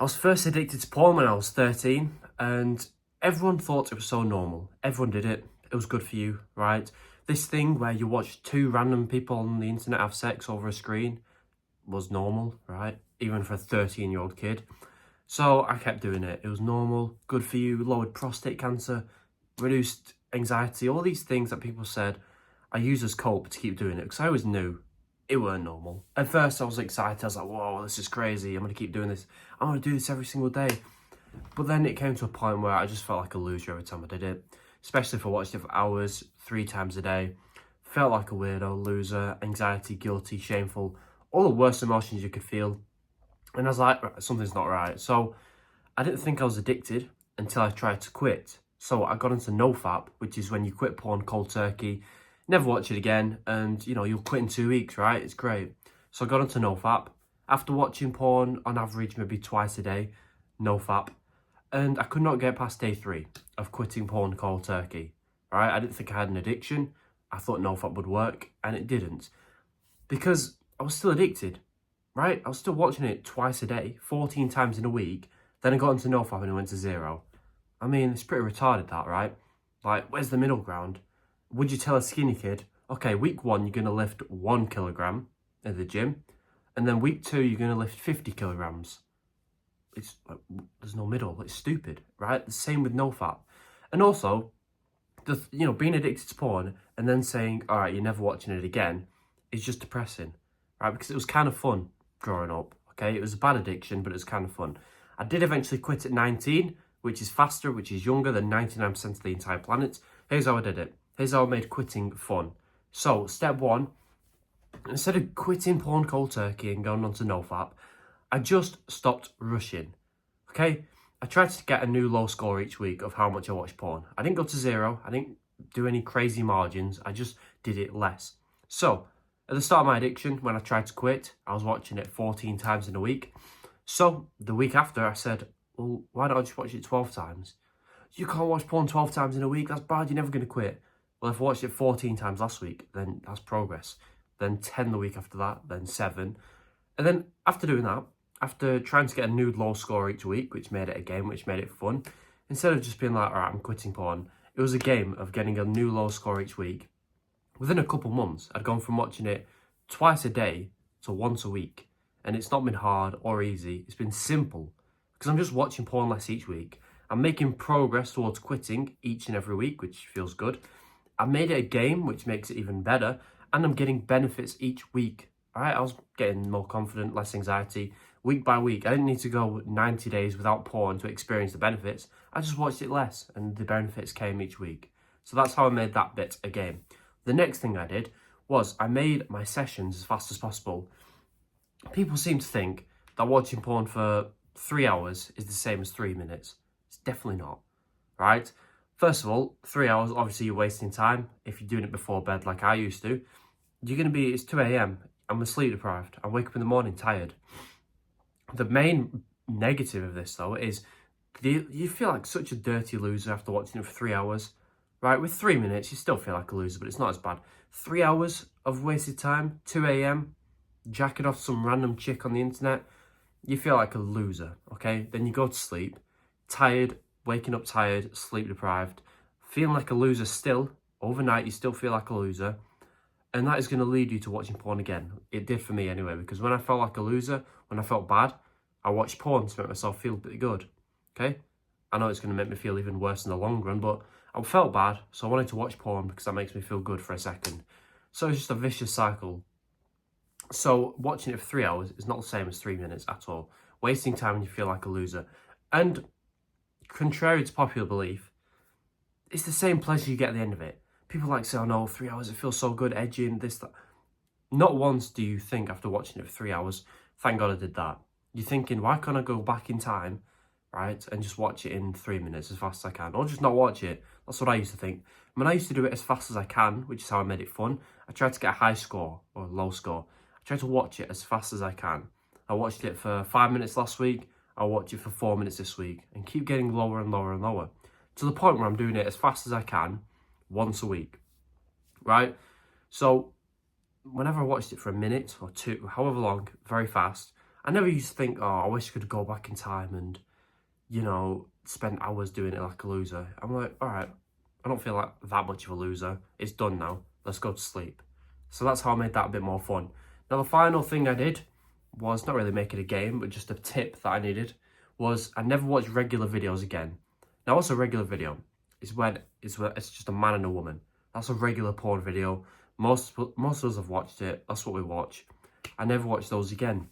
I was first addicted to porn when I was 13, and everyone thought it was so normal. Everyone did it. It was good for you, right? This thing where you watch two random people on the internet have sex over a screen was normal, right? Even for a 13-year-old kid. So I kept doing it. It was normal, good for you, lowered prostate cancer, reduced anxiety, all these things that people said I use as cope to keep doing it, because I always knew it weren't normal. At first I was excited, I was like, whoa, this is crazy, I'm gonna keep doing this. I'm gonna do this every single day. But then it came to a point where I just felt like a loser every time I did it, especially if I watched it for hours, 3 times a day. Felt like a weirdo, loser, anxiety, guilty, shameful, all the worst emotions you could feel. And I was like, right, something's not right. So I didn't think I was addicted until I tried to quit. So I got into NoFap, which is when you quit porn cold turkey, never watch it again, and you'll quit in 2 weeks, right? It's great. So I got into NoFap. After watching porn on average maybe twice a day, NoFap, and I could not get past day 3 of quitting porn cold turkey, right? I didn't think I had an addiction. I thought NoFap would work, and it didn't. Because I was still addicted, right? I was still watching it twice a day, 14 times in a week. Then I got into NoFap and it went to 0. I mean, it's pretty retarded, that, right? Like, where's the middle ground? Would you tell a skinny kid, okay, week 1, you're going to lift 1 kilogram at the gym, and then week 2, you're going to lift 50 kilograms? It's like, there's no middle. It's stupid, right? The same with NoFap. And also, being addicted to porn and then saying, all right, you're never watching it again, is just depressing, right? Because it was kind of fun growing up, okay? It was a bad addiction, but it was kind of fun. I did eventually quit at 19, which is faster, which is younger than 99% of the entire planet. Here's how I did it. Here's how I made quitting fun. So, step 1, instead of quitting porn cold turkey and going on to NoFap, I just stopped rushing, okay? I tried to get a new low score each week of how much I watched porn. I didn't go to 0. I didn't do any crazy margins. I just did it less. So, at the start of my addiction, when I tried to quit, I was watching it 14 times in a week. So, the week after, I said, well, why don't I just watch it 12 times? You can't watch porn 12 times in a week. That's bad. You're never going to quit. Well, if I watched it 14 times last week, then that's progress. Then 10 the week after that, then 7. And then after doing that, after trying to get a new low score each week, which made it a game, which made it fun, instead of just being like, all right, I'm quitting porn, it was a game of getting a new low score each week. Within a couple months, I'd gone from watching it twice a day to once a week. And it's not been hard or easy. It's been simple because I'm just watching porn less each week. I'm making progress towards quitting each and every week, which feels good. I made it a game, which makes it even better. And I'm getting benefits each week. All right, I was getting more confident, less anxiety, week by week. I didn't need to go 90 days without porn to experience the benefits. I just watched it less, and the benefits came each week. So that's how I made that bit a game. The next thing I did was I made my sessions as fast as possible. People seem to think that watching porn for 3 hours is the same as 3 minutes. It's definitely not, right? First of all, 3 hours, obviously you're wasting time. If you're doing it before bed like I used to, it's 2 a.m. I'm sleep deprived. I wake up in the morning tired. The main negative of this, though, is you feel like such a dirty loser after watching it for 3 hours, right? With 3 minutes, you still feel like a loser, but it's not as bad. 3 hours of wasted time, 2 a.m., jacking off some random chick on the internet, you feel like a loser, okay? Then you go to sleep, tired, waking up tired, sleep deprived, feeling like a loser still. Overnight, you still feel like a loser. And that is going to lead you to watching porn again. It did for me anyway, because when I felt like a loser, when I felt bad, I watched porn to make myself feel pretty good, okay? I know it's going to make me feel even worse in the long run, but I felt bad, so I wanted to watch porn because that makes me feel good for a second. So it's just a vicious cycle. So watching it for 3 hours is not the same as 3 minutes at all. Wasting time when you feel like a loser. And contrary to popular belief, it's the same pleasure you get at the end of it. People like say, oh no, 3 hours, it feels so good, edging, this, that. Not once do you think after watching it for 3 hours, thank God I did that. You're thinking, why can't I go back in time, right, and just watch it in 3 minutes as fast as I can, or just not watch it. That's what I used to think. I mean, I used to do it as fast as I can, which is how I made it fun. I tried to get a high score or a low score. I tried to watch it as fast as I can. I watched it for 5 minutes last week. I'll watch it for 4 minutes this week and keep getting lower and lower and lower to the point where I'm doing it as fast as I can once a week, right? So whenever I watched it for a minute or two, however long, very fast, I never used to think, oh, I wish I could go back in time and, spend hours doing it like a loser. I'm like, all right, I don't feel like that much of a loser. It's done now. Let's go to sleep. So that's how I made that a bit more fun. Now, the final thing I did was not really make it a game, but just a tip that I needed was I never watched regular videos again. Now, what's a regular video? It's when it's just a man and a woman. That's a regular porn video. Most of us have watched it. That's what we watch. I never watch those again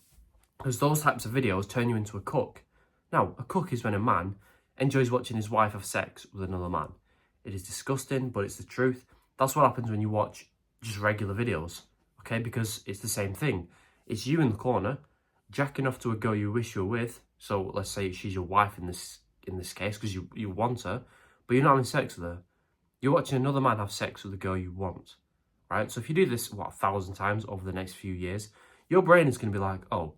because those types of videos turn you into a cook. Now, a cook is when a man enjoys watching his wife have sex with another man. It is disgusting, but it's the truth. That's what happens when you watch just regular videos, okay? Because it's the same thing. It's you in the corner, jacking off to a girl you wish you were with. So let's say she's your wife in this case, because you want her, but you're not having sex with her. You're watching another man have sex with the girl you want, right? So if you do this, 1,000 times over the next few years, your brain is going to be like, oh,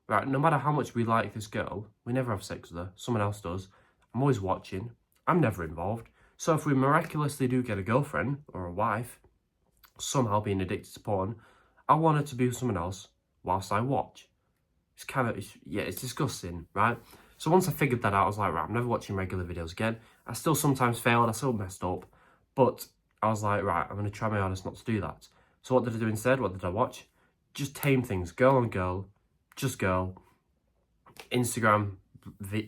right, no matter how much we like this girl, we never have sex with her. Someone else does. I'm always watching. I'm never involved. So if we miraculously do get a girlfriend or a wife, somehow being addicted to porn, I want her to be with someone else whilst I watch. It's disgusting, right? So once I figured that out, I was like, right, I'm never watching regular videos again. I still sometimes failed, I still messed up, but I was like, right, I'm going to try my hardest not to do that. So what did I do instead? What did I watch? Just tame things, girl on girl, just girl, Instagram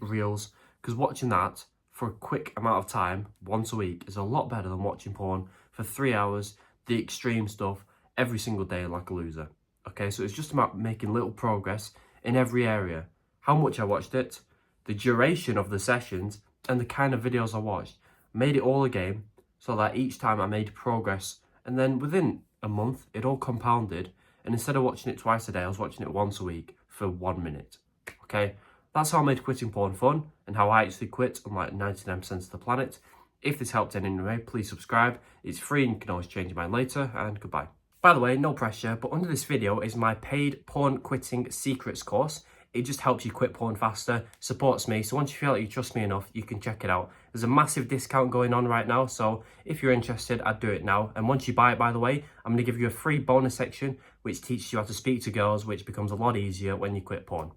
reels, because watching that for a quick amount of time, once a week, is a lot better than watching porn for 3 hours, the extreme stuff, every single day like a loser. Okay, so it's just about making little progress in every area. How much I watched it, the duration of the sessions, and the kind of videos I watched. Made it all a game, so that each time I made progress, and then within a month, it all compounded, and instead of watching it twice a day, I was watching it once a week for 1 minute. Okay, that's how I made quitting porn fun, and how I actually quit, unlike 99% of the planet. If this helped in any way, please subscribe. It's free and you can always change your mind later, and goodbye. By the way, no pressure, but under this video is my paid porn quitting secrets course. It just helps you quit porn faster, supports me, so once you feel like you trust me enough, you can check it out. There's a massive discount going on right now, so if you're interested, I'd do it now. And once you buy it, by the way, I'm going to give you a free bonus section which teaches you how to speak to girls, which becomes a lot easier when you quit porn.